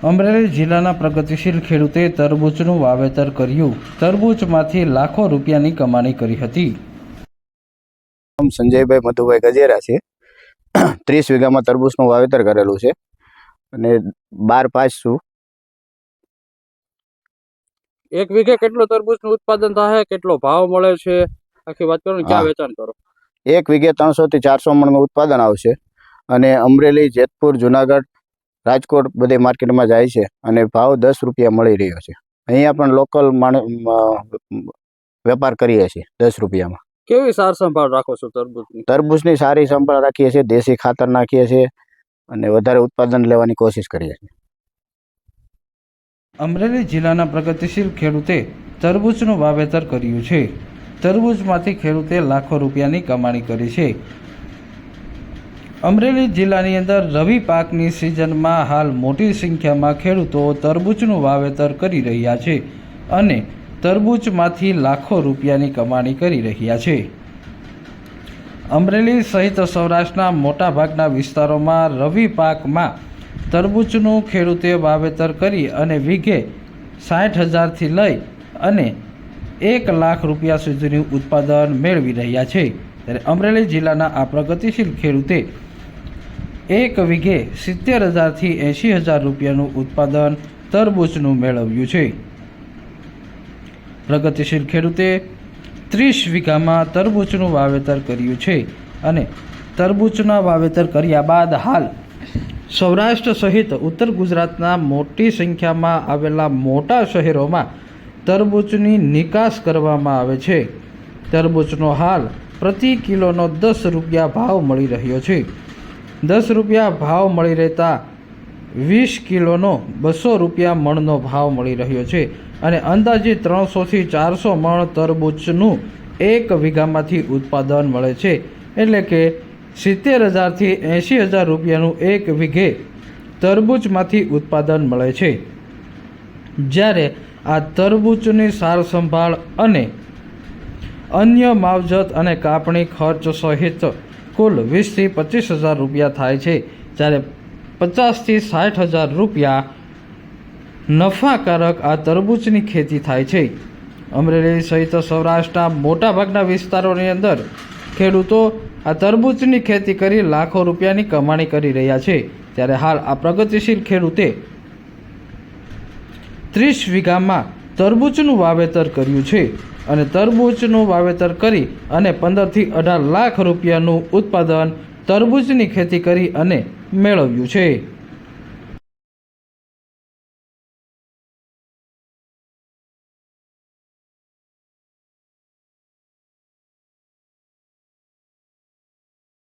અમરેલી જિલ્લાના પ્રગતિશીલ ખેડૂતે તરબૂચનું વાવેતર કર્યું. તરબૂચમાંથી લાખો રૂપિયાની કમાણી કરી હતી. સંજયભાઈ મધુભાઈ ગજેરા છે. 30 વીઘામાં તરબૂચનું વાવેતર કરેલું છે અને 12-5 છું. એક વીઘે કેટલું તરબૂચનું ઉત્પાદન થાય, કેટલો ભાવ મળે છે, આખી વાત કરો ને, ક્યાં વેચાણ કરો? એક વીઘે 300 થી 400 મણનું ઉત્પાદન આવશે અને અમરેલી, જેતપુર, જુનાગઢ, રાજકોટ બધે માર્કેટમાં જાય છે અને ભાવ 10 રૂપિયા મળી રહ્યો છે. અહીંયા પણ લોકલ વેપાર કરીએ છીએ 10 રૂપિયામાં. કેવી સાર સંભાળ રાખો છો તરબૂચની? તરબૂચની સારી સંભાળ રાખીએ છીએ, દેશી ખાતર નાખીએ છીએ અને વધારે ઉત્પાદન લેવાની કોશિશ કરીએ છીએ. અમરેલી જિલ્લાના પ્રગતિશીલ ખેડૂતે તરબૂચનું વાવેતર કર્યું છે. તરબૂચમાંથી ખેડૂતે લાખો રૂપિયાની કમાણી કરી છે. અમરેલી જિલ્લાની અંદર રવિ પાકની સિઝનમાં હાલ મોટી સંખ્યામાં ખેડૂતો તરબૂચનું વાવેતર કરી રહ્યા છે અને તરબૂચમાંથી લાખો રૂપિયાની કમાણી કરી રહ્યા છે. અમરેલી સહિત સૌરાષ્ટ્રના મોટાભાગના વિસ્તારોમાં રવિ પાકમાં તરબૂચનું ખેડૂતે વાવેતર કરી અને વીઘે 60,000થી લઈ અને 1 લાખ રૂપિયા સુધીનું ઉત્પાદન મેળવી રહ્યા છે. ત્યારે અમરેલી જિલ્લાના આ પ્રગતિશીલ ખેડૂતે એક વીઘે 70,000થી 80,000 રૂપિયાનું ઉત્પાદન તરબૂચનું મેળવ્યું છે. પ્રગતિશીલ ખેડૂતે 30 વીઘામાં તરબૂચનું વાવેતર કર્યું છે અને તરબૂચના વાવેતર કર્યા બાદ હાલ સૌરાષ્ટ્ર સહિત ઉત્તર ગુજરાતના મોટી સંખ્યામાં આવેલા મોટા શહેરોમાં તરબૂચની નિકાસ કરવામાં આવે છે. તરબૂચનો હાલ પ્રતિ કિલોનો 10 રૂપિયા ભાવ મળી રહ્યો છે. 10 રૂપિયા ભાવ મળી રહેતા 20 કિલોનો 200 રૂપિયા મણનો ભાવ મળી રહ્યો છે અને અંદાજે 300થી 400 મણ તરબૂચનું એક વીઘામાંથી ઉત્પાદન મળે છે. એટલે કે 70,000થી 80,000 રૂપિયાનું એક વીઘે તરબૂચમાંથી ઉત્પાદન મળે છે. જ્યારે આ તરબૂચની સાર સંભાળ અને અન્ય માવજત અને કાપણી ખર્ચ સહિત કુલ 20,000થી 25,000 રૂપિયા થાય છે. જ્યારે 50,000થી 60,000 રૂપિયા નફાકારક આ તરબૂચની ખેતી થાય છે. અમરેલી સહિત સૌરાષ્ટ્રના મોટાભાગના વિસ્તારોની અંદર ખેડૂતો આ તરબૂચની ખેતી કરી લાખો રૂપિયાની કમાણી કરી રહ્યા છે. ત્યારે હાલ આ પ્રગતિશીલ ખેડૂતે 30 વીઘામાં તરબૂચનું વાવેતર કર્યું છે અને તરબૂચનું વાવેતર કરી અને 15થી 18 લાખ રૂપિયાનું ઉત્પાદન તરબૂચની ખેતી કરી અને મેળવ્યું છે.